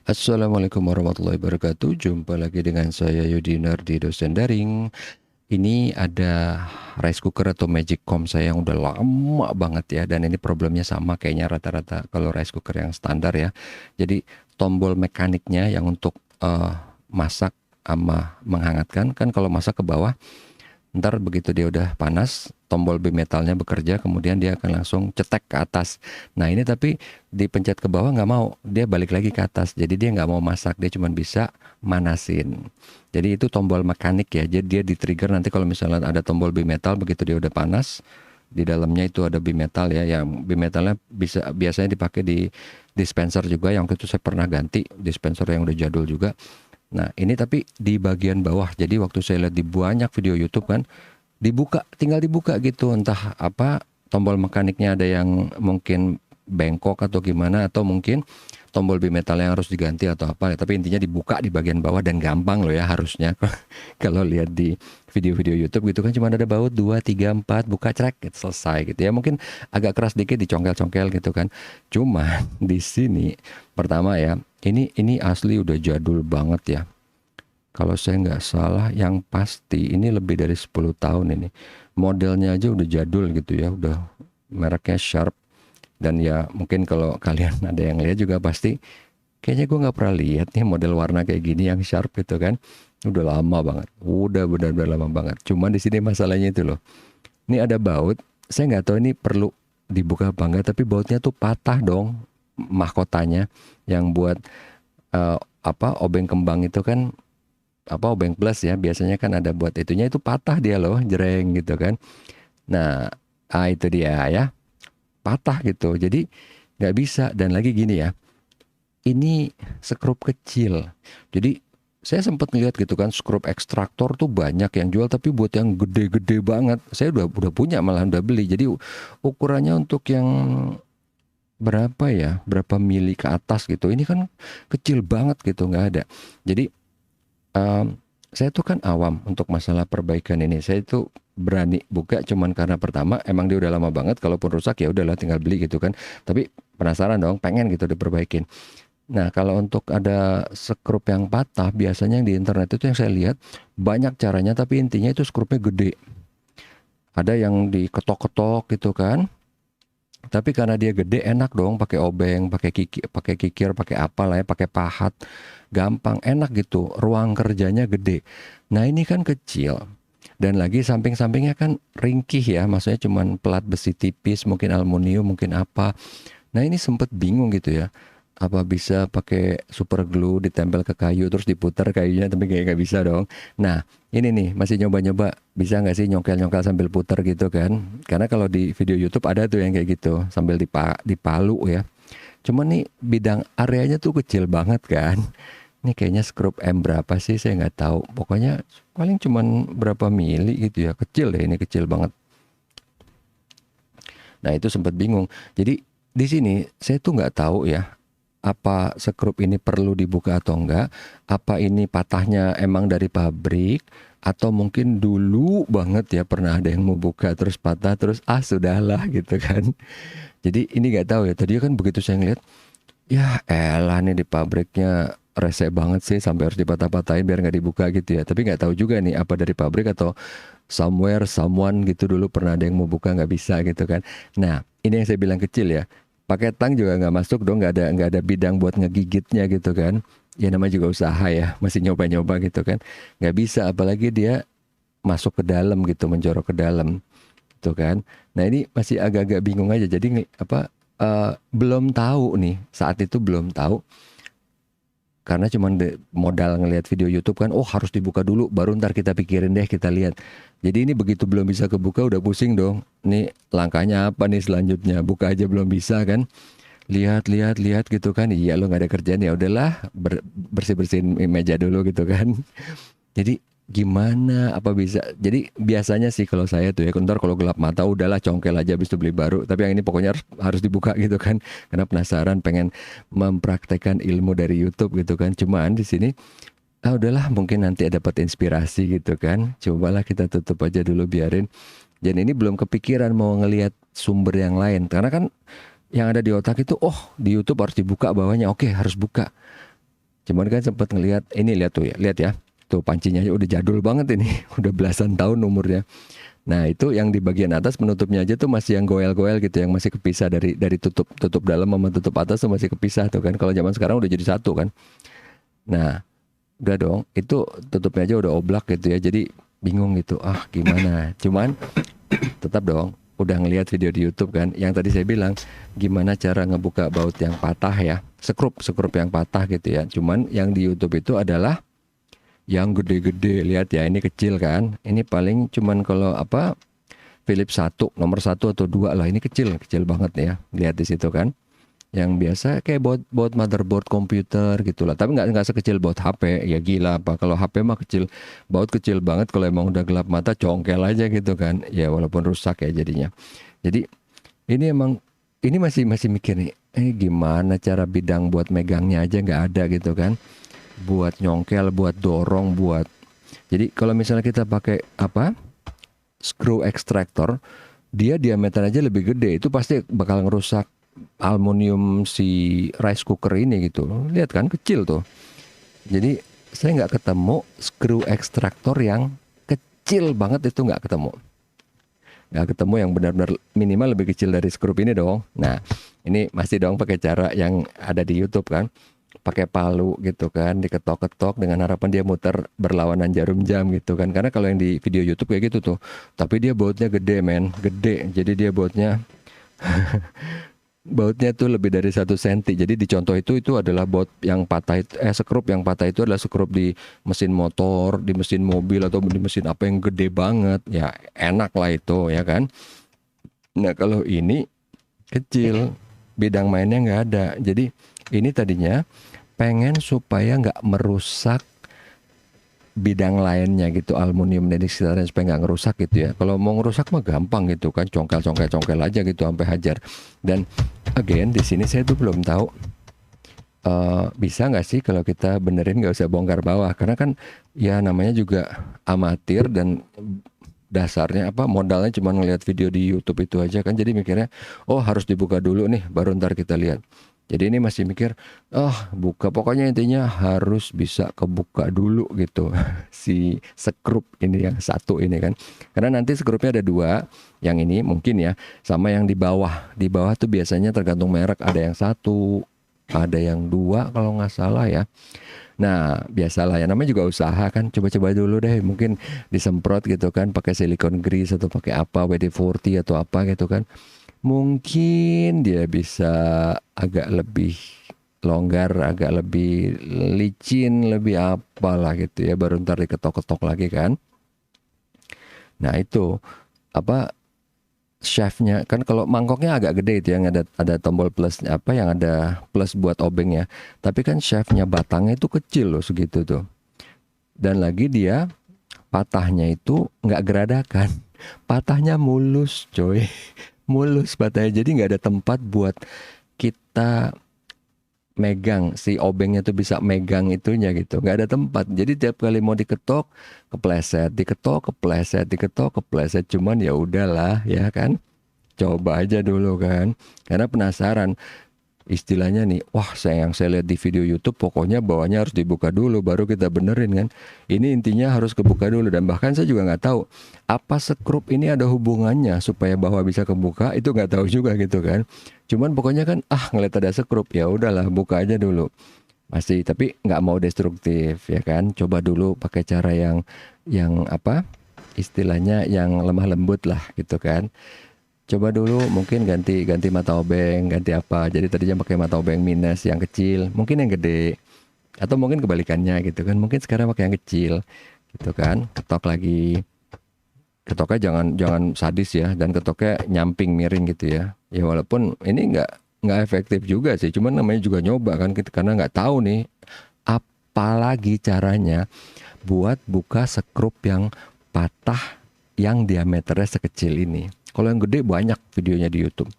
Assalamualaikum warahmatullahi wabarakatuh. Jumpa lagi dengan saya Yudinar di Dosen Daring. Ini ada rice cooker atau magic com saya yang udah lama banget ya. Dan ini problemnya sama kayaknya rata-rata kalau rice cooker yang standar ya. Jadi tombol mekaniknya yang untuk masak sama menghangatkan. Kan kalau masak ke bawah, ntar begitu dia udah panas, tombol bimetalnya bekerja, kemudian dia akan langsung cetek ke atas. Nah ini tapi dipencet ke bawah nggak mau, dia balik lagi ke atas. Jadi dia nggak mau masak, dia cuma bisa manasin. Jadi itu tombol mekanik ya, jadi dia di-trigger nanti kalau misalnya ada tombol bimetal, begitu dia udah panas, di dalamnya itu ada bimetal ya, yang bimetalnya biasanya dipakai di dispenser juga, yang waktu itu saya pernah ganti, dispenser yang udah jadul juga. Nah, ini tapi di bagian bawah. Jadi waktu saya lihat di banyak video YouTube kan, dibuka, tinggal dibuka gitu. Entah apa tombol mekaniknya ada yang mungkin bengkok atau gimana, atau mungkin tombol bimetal yang harus diganti atau apa. Tapi intinya dibuka di bagian bawah dan gampang loh ya harusnya. Kalau lihat di video-video YouTube gitu kan cuma ada baut 2, 3, 4, buka crek, gitu, selesai gitu ya. Mungkin agak keras dikit dicongkel-congkel gitu kan. Cuma di sini pertama ya, ini asli udah jadul banget ya. Kalau saya nggak salah, yang pasti ini lebih dari 10 tahun ini. Modelnya aja udah jadul gitu ya, udah mereknya Sharp. Dan ya mungkin kalau kalian ada yang lihat juga pasti, kayaknya gue nggak pernah lihat nih model warna kayak gini yang Sharp gitu kan. Udah lama banget, udah benar-benar lama banget. Cuman di sini masalahnya itu loh. Ini ada baut, saya nggak tahu ini perlu dibuka apa enggak, tapi bautnya tuh patah dong mahkotanya yang buat obeng kembang itu kan, obeng plus ya biasanya kan ada buat itunya, itu patah dia loh, jereng gitu kan. Nah, itu dia ya, patah gitu. Jadi nggak bisa. Dan lagi gini ya, ini skrup kecil. Jadi saya sempat ngeliat gitu kan, skrup ekstraktor tuh banyak yang jual, tapi buat yang gede-gede banget. Saya udah punya, malah udah beli. Jadi ukurannya untuk yang berapa ya, berapa mili ke atas gitu. Ini kan kecil banget gitu, nggak ada. Jadi saya tuh kan awam untuk masalah perbaikan ini. Saya tuh berani buka cuman karena pertama emang dia udah lama banget. Kalaupun rusak ya udahlah tinggal beli gitu kan. Tapi penasaran dong, pengen gitu diperbaikin. Nah, kalau untuk ada skrup yang patah, biasanya yang di internet itu yang saya lihat banyak caranya, tapi intinya itu skrupnya gede. Ada yang diketok-ketok gitu kan. Tapi karena dia gede, enak dong pakai obeng, pakai kikir, pakai apa lah ya, pakai pahat. Gampang, enak gitu. Ruang kerjanya gede. Nah, ini kan kecil. Dan lagi samping-sampingnya kan ringkih ya, maksudnya cuman pelat besi tipis, mungkin aluminium, mungkin apa. Nah, ini sempet bingung gitu ya. Apa bisa pakai super glue ditempel ke kayu terus diputar kayunya, tapi kayak nggak bisa dong. Nah, ini nih masih nyoba-nyoba, bisa nggak sih nyongkel-nyongkel sambil putar gitu kan? Karena kalau di video YouTube ada tuh yang kayak gitu sambil dipalu ya. Cuman nih bidang areanya tuh kecil banget kan. Ini kayaknya skrup M berapa sih, saya nggak tahu. Pokoknya paling cuman berapa mili gitu ya, kecil deh, ini kecil banget. Nah itu sempat bingung. Jadi di sini saya tuh nggak tahu ya, apa skrup ini perlu dibuka atau enggak, apa ini patahnya emang dari pabrik, atau mungkin dulu banget ya pernah ada yang mau buka terus patah, terus sudahlah gitu kan. Jadi ini nggak tahu ya, tadi kan begitu saya ngeliat, ya elah nih di pabriknya rese banget sih sampai harus dipatah-patahin biar nggak dibuka gitu ya. Tapi nggak tahu juga nih apa dari pabrik atau somewhere someone gitu dulu pernah ada yang mau buka nggak bisa gitu kan. Nah ini yang saya bilang kecil ya. Pakai tang juga nggak masuk dong, nggak ada bidang buat ngegigitnya gitu kan. Ya namanya juga usaha ya, masih nyoba-nyoba gitu kan. Nggak bisa, apalagi dia masuk ke dalam gitu, menjorok ke dalam gitu kan. Nah ini masih agak-agak bingung aja. Jadi belum tahu nih, saat itu belum tahu. Karena cuma modal ngelihat video YouTube kan, oh harus dibuka dulu, baru ntar kita pikirin deh, kita lihat. Jadi ini begitu belum bisa kebuka udah pusing dong. Nih langkahnya apa nih selanjutnya? Buka aja belum bisa kan? Lihat gitu kan. Iya lo nggak ada kerjaan, ya udahlah bersih-bersihin meja dulu gitu kan. Jadi gimana, apa bisa? Jadi biasanya sih kalau saya tuh ya, ntar kalau gelap mata udahlah congkel aja habis itu beli baru. Tapi yang ini pokoknya harus dibuka gitu kan. Karena penasaran, pengen mempraktekkan ilmu dari YouTube gitu kan. Cuman di sini udahlah mungkin nanti dapat inspirasi gitu kan. Cobalah kita tutup aja dulu, biarin. Dan ini belum kepikiran mau ngelihat sumber yang lain. Karena kan yang ada di otak itu, oh di YouTube harus dibuka bawahnya, oke harus buka. Cuman kan sempat ngelihat ini, lihat tuh ya, lihat ya. Tuh pancinya aja udah jadul banget ini, udah belasan tahun umurnya. Nah itu yang di bagian atas penutupnya aja tuh masih yang goel-goel gitu, yang masih kepisah dari tutup dalam sama tutup atas tuh masih kepisah tuh kan. Kalau zaman sekarang udah jadi satu kan. Nah udah dong, itu tutupnya aja udah oblak gitu ya. Jadi bingung gitu, ah gimana. Cuman tetap dong, udah ngelihat video di YouTube kan, yang tadi saya bilang gimana cara ngebuka baut yang patah ya, sekrup yang patah gitu ya. Cuman yang di YouTube itu adalah yang gede-gede, lihat ya, ini kecil kan, ini paling cuman kalau apa Philips 1 nomor 1 atau 2 lah, ini kecil banget ya, lihat di situ kan. Yang biasa kayak baut motherboard komputer gitulah, tapi nggak sekecil baut HP ya, gila apa kalau HP mah kecil, baut kecil banget, kalau emang udah gelap mata congkel aja gitu kan ya, walaupun rusak ya jadinya. Jadi ini emang, ini masih mikir nih, gimana cara bidang buat megangnya aja nggak ada gitu kan, buat nyongkel, buat dorong, buat, jadi kalau misalnya kita pakai apa screw extractor, dia diameter aja lebih gede, itu pasti bakal ngerusak aluminium si rice cooker ini gitu. Lihat kan kecil tuh. Jadi saya nggak ketemu screw extractor yang kecil banget, itu nggak ketemu. Nggak ketemu yang benar-benar minimal lebih kecil dari screw ini dong. Nah ini masih dong pakai cara yang ada di YouTube kan, pakai palu gitu kan, diketok-ketok dengan harapan dia muter berlawanan jarum jam gitu kan. Karena kalau yang di video YouTube kayak gitu tuh, tapi dia bautnya gede men, gede. Jadi dia bautnya bautnya tuh lebih dari 1 senti. Jadi di contoh itu adalah baut yang patah, sekrup yang patah itu adalah sekrup di mesin motor, di mesin mobil, atau di mesin apa yang gede banget. Ya enak lah itu ya kan. Nah kalau ini kecil, bidang mainnya nggak ada. Jadi ini tadinya pengen supaya nggak merusak bidang lainnya gitu, aluminium dan di sekitarnya, supaya nggak ngerusak gitu ya. Kalau mau ngerusak mah gampang gitu kan, congkel aja gitu sampai hajar. Dan again di sini saya tuh belum tahu bisa nggak sih kalau kita benerin nggak usah bongkar bawah, karena kan ya namanya juga amatir, dan dasarnya apa, modalnya cuma ngeliat video di YouTube itu aja kan. Jadi mikirnya oh harus dibuka dulu nih baru ntar kita lihat. Jadi ini masih mikir, buka, pokoknya intinya harus bisa kebuka dulu gitu si sekrup ini yang satu ini kan. Karena nanti sekrupnya ada 2, yang ini mungkin ya, sama yang di bawah. Di bawah tuh biasanya tergantung merek, ada yang 1, ada yang 2 kalau nggak salah ya. Nah biasalah ya, namanya juga usaha kan, coba-coba dulu deh, mungkin disemprot gitu kan pakai silicone grease atau pakai apa, WD-40 atau apa gitu kan. Mungkin dia bisa agak lebih longgar, agak lebih licin, lebih apalah gitu ya, baru ntar diketok-ketok lagi kan. Nah itu apa, shaftnya kan, kalau mangkoknya agak gede itu yang ada tombol plus apa, yang ada plus buat obeng ya, tapi kan shaftnya, batangnya itu kecil loh segitu tuh. Dan lagi dia patahnya itu nggak geradakan, patahnya mulus coy. Mulus patahnya, jadi nggak ada tempat buat kita megang si obengnya tuh, bisa megang itunya gitu, nggak ada tempat. Jadi tiap kali mau diketok kepleset, diketok kepleset. Cuman ya udahlah ya kan, coba aja dulu kan, karena penasaran. Istilahnya nih, wah yang saya lihat di video YouTube, pokoknya bawahnya harus dibuka dulu baru kita benerin kan. Ini intinya harus kebuka dulu, dan bahkan saya juga nggak tahu apa sekrup ini ada hubungannya supaya bawah bisa kebuka, itu nggak tahu juga gitu kan. Cuman pokoknya kan ngeliat ada sekrup, ya udahlah buka aja dulu. Masih, tapi nggak mau destruktif ya kan. Coba dulu pakai cara yang apa istilahnya, yang lemah lembut lah gitu kan. Coba dulu mungkin ganti mata obeng, ganti apa. Jadi tadinya pakai mata obeng minus yang kecil, mungkin yang gede. Atau mungkin kebalikannya gitu kan. Mungkin sekarang pakai yang kecil gitu kan. Ketok lagi. Ketoknya jangan sadis ya, dan ketoknya nyamping miring gitu ya. Ya walaupun ini nggak efektif juga sih. Cuman namanya juga nyoba kan, karena nggak tahu nih apalagi caranya buat buka sekrup yang patah yang diameternya sekecil ini. Kalau yang gede banyak videonya di YouTube.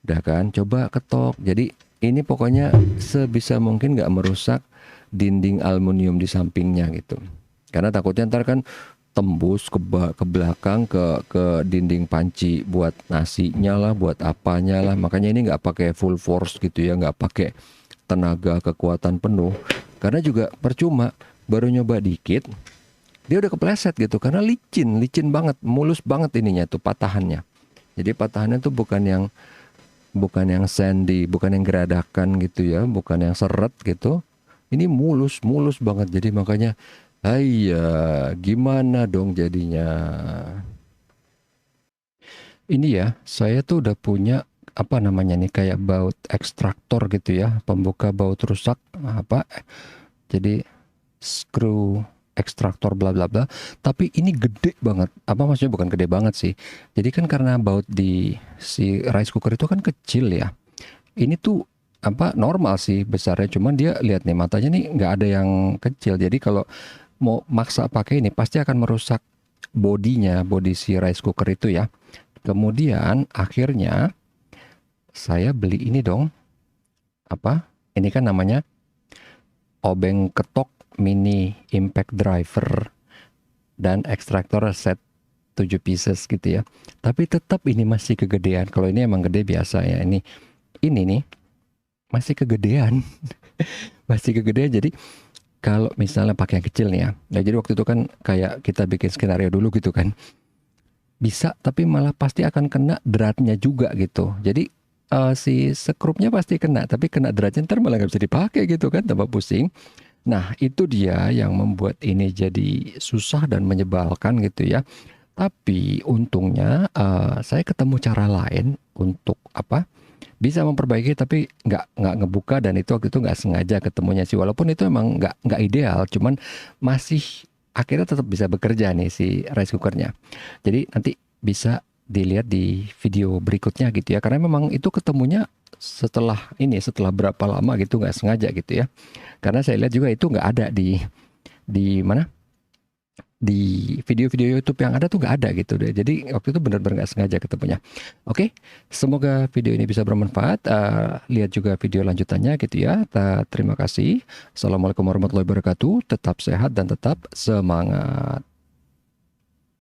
Udah kan, coba ketok. Jadi ini pokoknya sebisa mungkin nggak merusak dinding aluminium di sampingnya gitu. Karena takutnya ntar kan tembus ke belakang ke dinding panci buat nasinya lah, buat apanya lah. Makanya ini nggak pakai full force gitu ya, nggak pakai tenaga kekuatan penuh. Karena juga percuma, baru nyoba dikit dia udah kepleset gitu, karena licin banget, mulus banget ininya tuh patahannya. Jadi patahannya tuh bukan yang sandy, bukan yang geradakan gitu ya, bukan yang seret gitu. Ini mulus banget. Jadi makanya, ya gimana dong jadinya? Ini ya, saya tuh udah punya apa namanya nih, kayak baut ekstraktor gitu ya, pembuka baut rusak apa. Jadi screw ekstraktor bla bla bla. Tapi ini gede banget. Apa maksudnya, bukan gede banget sih. Jadi kan karena baut di si rice cooker itu kan kecil ya. Ini tuh apa normal sih besarnya, cuman dia lihat nih matanya nih nggak ada yang kecil. Jadi kalau mau maksa pakai ini pasti akan merusak bodinya, bodi si rice cooker itu ya. Kemudian akhirnya saya beli ini dong. Apa? Ini kan namanya obeng ketok mini impact driver dan ekstraktor set 7 pieces gitu ya. Tapi tetap ini masih kegedean. Kalau ini emang gede biasa ya. Ini nih masih kegedean. Masih kegedean. Jadi kalau misalnya pakai yang kecil nih ya. Nah, jadi waktu itu kan kayak kita bikin skenario dulu gitu kan. Bisa, tapi malah pasti akan kena dratnya juga gitu. Jadi si sekrupnya pasti kena, tapi kena dratnya ntar malah nggak bisa dipakai gitu kan, tambah pusing. Nah itu dia yang membuat ini jadi susah dan menyebalkan gitu ya. Tapi untungnya saya ketemu cara lain untuk apa? Bisa memperbaiki tapi nggak ngebuka, dan itu waktu itu nggak sengaja ketemunya sih. Walaupun itu emang nggak ideal, cuman masih akhirnya tetap bisa bekerja nih si rice cookernya. Jadi nanti bisa dilihat di video berikutnya gitu ya. Karena memang itu ketemunya setelah berapa lama gitu, nggak sengaja gitu ya. Karena saya lihat juga itu nggak ada di mana, di video-video YouTube yang ada tuh nggak ada gitu deh. Jadi waktu itu benar-benar nggak sengaja ketemunya. Oke, semoga video ini bisa bermanfaat. Lihat juga video lanjutannya gitu ya. Terima kasih. Assalamualaikum warahmatullahi wabarakatuh. Tetap sehat dan tetap semangat.